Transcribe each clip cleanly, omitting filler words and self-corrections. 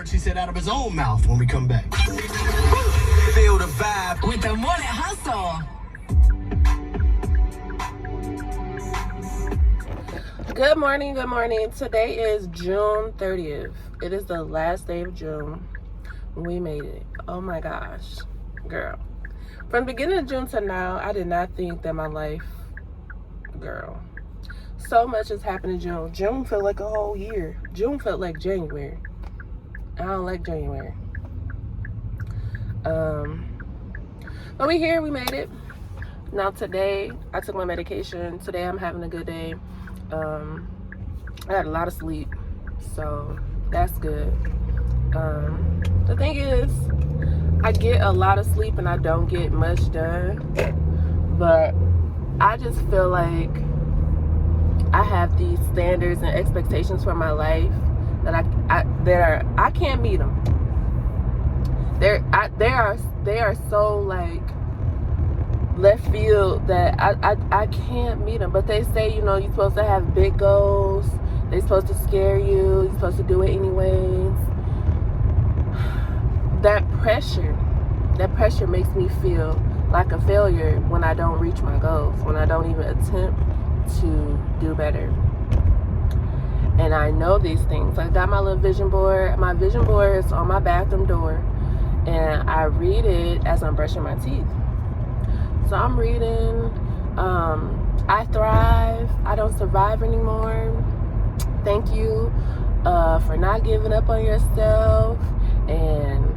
words he said out of his own mouth when we come back. Feel the vibe with the Morning Hustle. Good morning, good morning. Today is June 30th. It is the last day of June. We made it. Oh my gosh, girl. From the beginning of June to now, I did not think that my life, girl, so much has happened in June. June felt like a whole year. June felt like January. I don't like January. But we here, we made it. Now today, I took my medication. Today I'm having a good day. I had a lot of sleep, so that's good. The thing is, I get a lot of sleep and I don't get much done, but I just feel like I have these standards and expectations for my life that I can't meet them. They are so like left field that I can't meet them. But they say, you know, you're supposed to have big goals. They're supposed to scare you. You're supposed to do it anyways. That pressure makes me feel like a failure when I don't reach my goals, when I don't even attempt to do better. And I know these things. I got my little vision board. My vision board is on my bathroom door, and I read it as I'm brushing my teeth. So I'm reading, I thrive, I don't survive anymore. Thank you for not giving up on yourself, and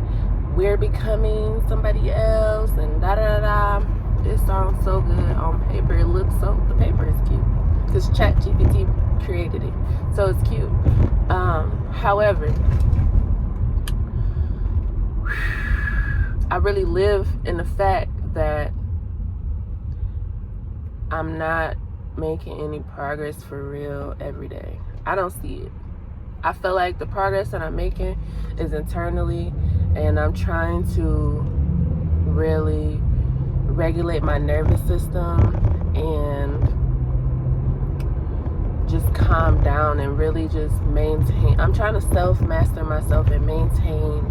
we're becoming somebody else, and da-da-da-da. It sounds so good on paper. It looks so, the paper is cute, because ChatGPT created it, so it's cute. However, I really live in the fact that I'm not making any progress for real every day. I don't see it. I feel like the progress that I'm making is internally, and I'm trying to really regulate my nervous system and just calm down and really just maintain. I'm trying to self-master myself and maintain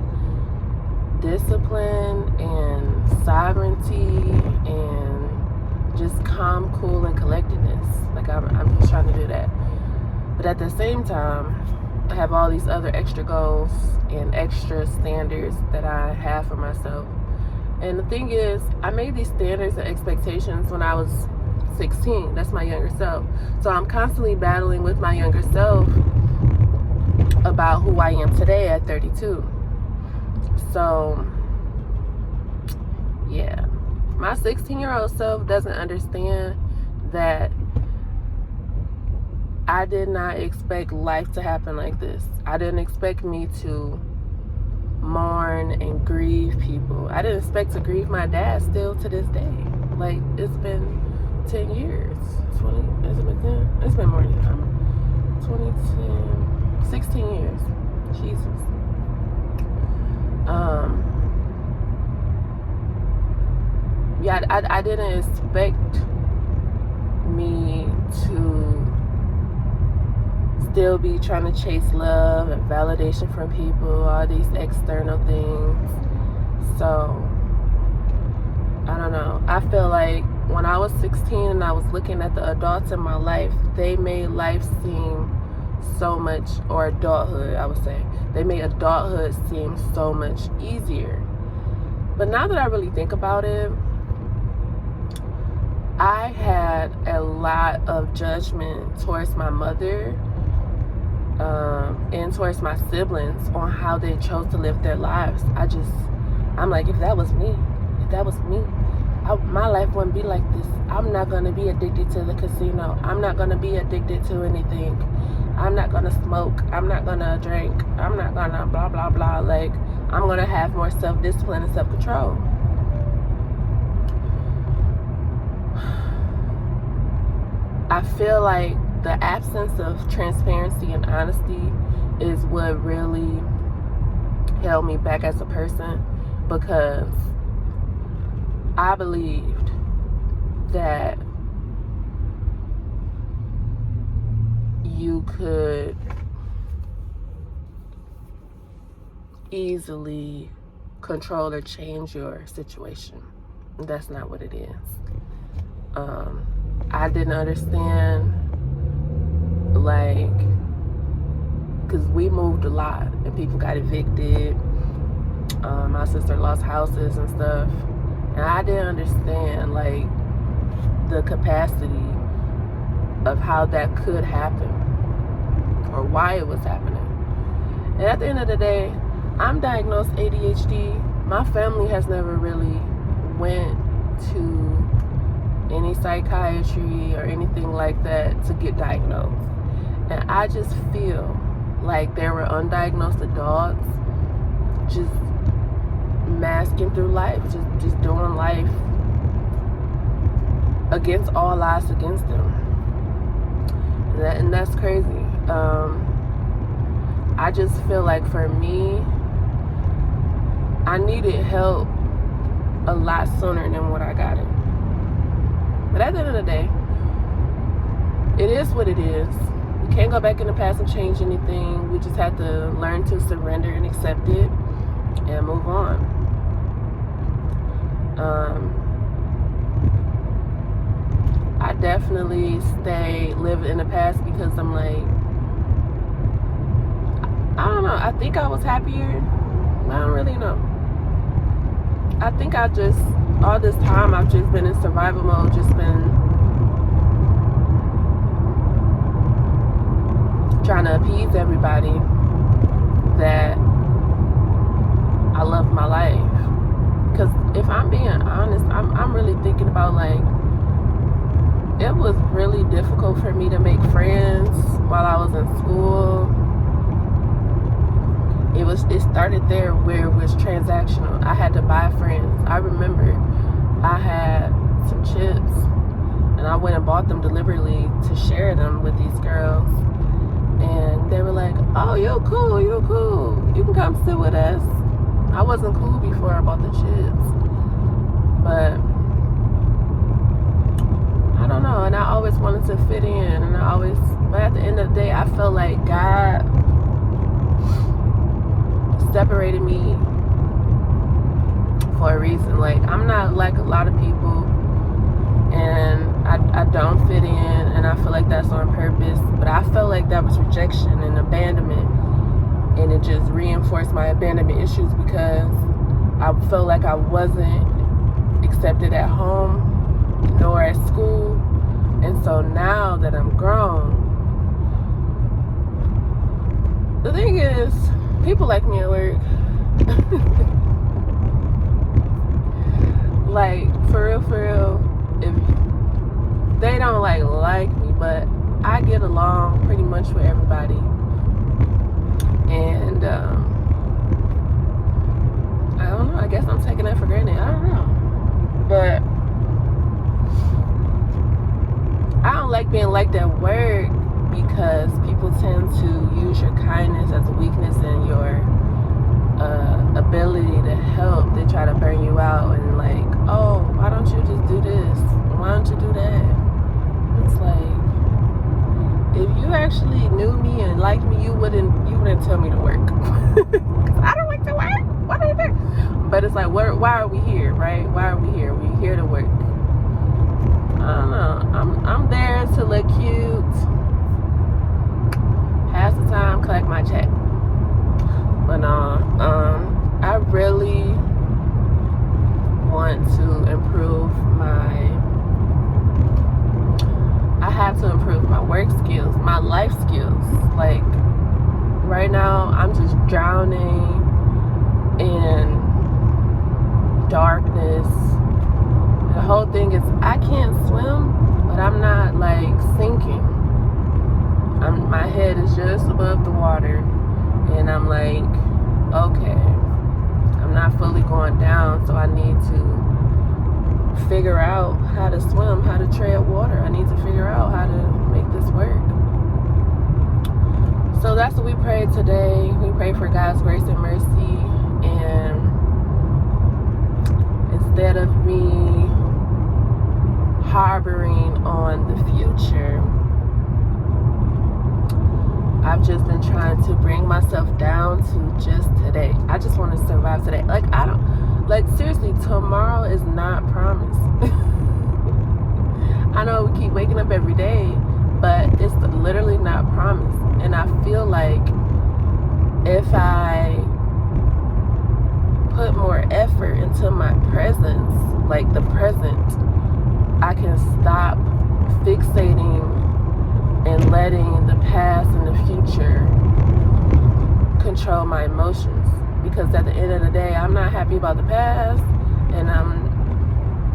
discipline and sovereignty and just calm, cool, and collectedness. Like I'm just trying to do that. But at the same time, I have all these other extra goals and extra standards that I have for myself. And the thing is, I made these standards and expectations when I was 16. That's my younger self. So I'm constantly battling with my younger self about who I am today at 32. So, yeah. My 16-year-old self doesn't understand that I did not expect life to happen like this. I didn't expect me to mourn and grieve people. I didn't expect to grieve my dad still to this day. Like, it's been 10 years. 20, has it been 10? It's been more than that. 2010, 16 years. Jesus. Yeah, I didn't expect me to still be trying to chase love and validation from people, all these external things. So, I don't know. I feel like when I was 16 and I was looking at the adults in my life, they made life seem so much, or adulthood, I would say. They made adulthood seem so much easier. But now that I really think about it, I had a lot of judgment towards my mother and towards my siblings on how they chose to live their lives. I'm like, if that was me, my life wouldn't be like this. I'm not going to be addicted to the casino. I'm not going to be addicted to anything. I'm not going to smoke. I'm not going to drink. I'm not going to blah, blah, blah. Like, I'm going to have more self-discipline and self-control. I feel like the absence of transparency and honesty is what really held me back as a person, because I believed that you could easily control or change your situation. That's not what it is. I didn't understand, like, because we moved a lot and people got evicted. My sister lost houses and stuff, and I didn't understand, like, the capacity of how that could happen or why it was happening. And at the end of the day, I'm diagnosed ADHD. My family has never really went to any psychiatry or anything like that to get diagnosed. And I just feel like there were undiagnosed adults just masking through life, just doing life against all odds against them. And that's crazy. I just feel like for me, I needed help a lot sooner than what I got it. But at the end of the day, it is what it is. We can't go back in the past and change anything. We just have to learn to surrender and accept it and move on. I definitely live in the past because I'm like, I don't know, I think I was happier. I don't really know. I think all this time I've just been in survival mode, just been trying to appease everybody that I love my life. Because if I'm being honest, I'm really thinking about, like, it was really difficult for me to make friends while I was in school. It started there where it was transactional. I had to buy friends. I remember I had some chips and I went and bought them deliberately to share them with these girls. And they were like, oh, you're cool. You can come sit with us. I wasn't cool before I bought the chips. But I don't know. And I always wanted to fit in. But at the end of the day, I felt like God separated me for a reason. Like, I'm not like a lot of people, and I don't fit in, and I feel like that's on purpose. But I felt like that was rejection and abandonment, and it just reinforced my abandonment issues because I felt like I wasn't accepted at home nor at school. And so now that I'm grown, the thing is, people like me at work. Like, for real, if they don't like me, but I get along pretty much with everybody. And I don't know, I guess I'm taking that for granted. I don't know. But I don't like being liked at work because people tend to use your kindness as a weakness and your ability to help. They try to burn you out and like, oh, why don't you just do this? Why don't you do that? It's like, if you actually knew me and liked me, you wouldn't tell me to work. Because I don't like to work. What do you think? But it's like, why are we here, right? Why are we here? We're here to work. I don't know. I'm there to look cute, half the time collect my check. But I really want to improve I have to improve my work skills, my life skills. Like, right now, I'm just drowning in darkness. The whole thing is, I can't swim, but I'm not, like, sinking. My head is just above the water, and I'm like, okay, I'm not fully going down, so I need to figure out how to swim, how to tread water. I need to figure out how to make this work. So that's what we prayed today. We pray for God's grace and mercy, and instead of me harboring on the future, I've just been trying to bring myself down to just today. I just want to survive today. Like, I don't, like, seriously, tomorrow is not promised. I know we keep waking up every day, but it's literally not promised. And I feel like if I put more effort into my presence, like the present, I can stop fixating and letting the past and the future control my emotions. Because at the end of the day, I'm not happy about the past, and I'm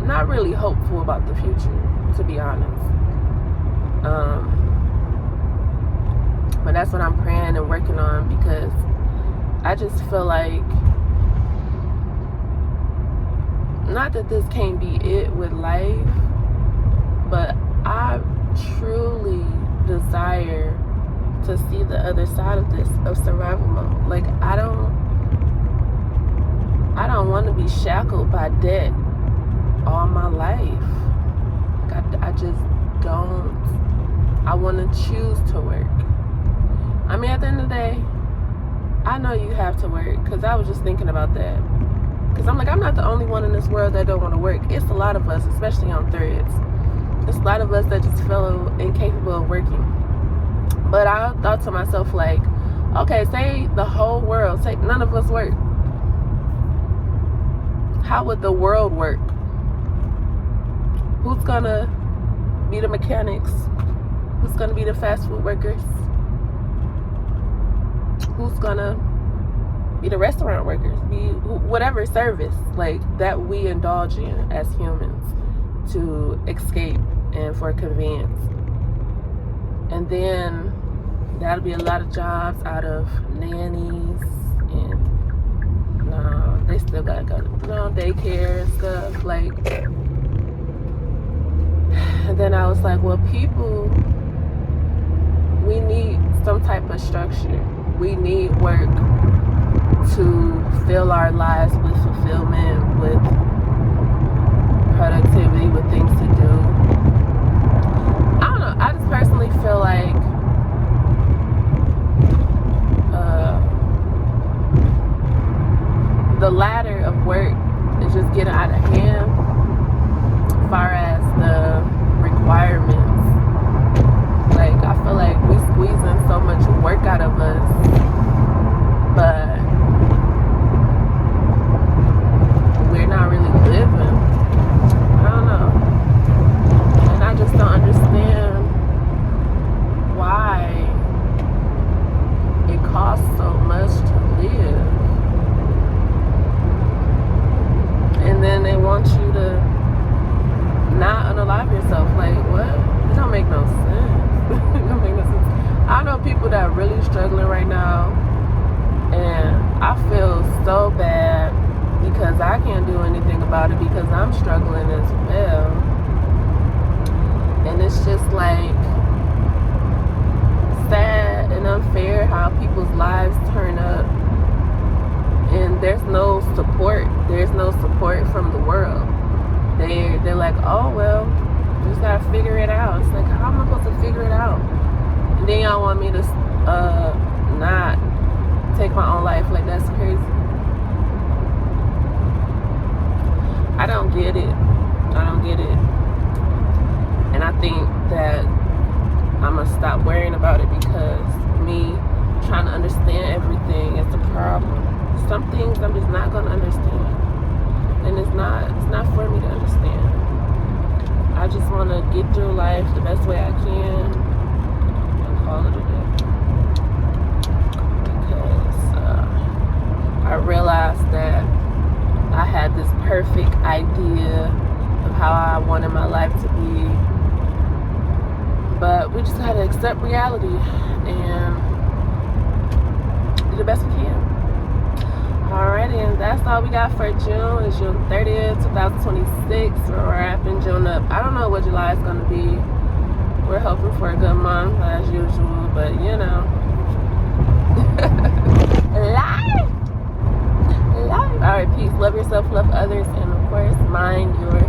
not really hopeful about the future, to be honest. But that's what I'm praying and working on, because I just feel like, not that this can't be it with life, but I truly desire to see the other side of this, of survival mode. Like, I don't want to be shackled by debt all my life. Like, I just don't. I want to choose to work. I mean, at the end of the day, I know you have to work, because I was just thinking about that. Because I'm like, I'm not the only one in this world that don't want to work. It's a lot of us, especially on Threads. It's a lot of us that just feel incapable of working. But I thought to myself, like, okay, say the whole world, say none of us work. How would the world work? Who's gonna be the mechanics? Who's gonna be the fast food workers? Who's gonna be the restaurant workers? Be whatever service like that we indulge in as humans to escape and for convenience. And then that'll be a lot of jobs out of nannies, and no, they still gotta go to daycare and stuff. Like, and then I was like, well, people, we need some type of structure. We need work to fill our lives with fulfillment, with productivity, with things to do. I don't know. I just personally feel like the ladder of work is just getting out of hand as far as the requirements. Like, I feel like we squeezing so much work out of us, but we're not really living. I don't know. And I just don't understand why it costs so much to live. And then they want you to not unalive yourself. Like, what? It don't make no sense. It don't make no sense. I know people that are really struggling right now, and I feel so bad because I can't do anything about it because I'm struggling as well. And it's just like sad and unfair how people's lives turn up and there's no support. There's no support from the world. They're like, oh well, you just gotta figure it out. It's like, how am I supposed to figure it out? And then y'all want me to not take my own life. Like, that's crazy. I don't get it. I don't get it. And I think that I'm gonna stop worrying about it because me trying to understand everything is the problem. Some things I'm just not gonna understand. And it's not for me to understand. I just wanna get through life the best way I can and call it a day. Because I realized that I had this perfect idea of how I wanted my life to be. But we just gotta accept reality and do the best we can. Alrighty, and that's all we got for June. It's June 30th, 2026. We're wrapping June up. I don't know what July is gonna be. We're hoping for a good month as usual, but you know. Life! Alright, peace. Love yourself, love others, and of course, mind your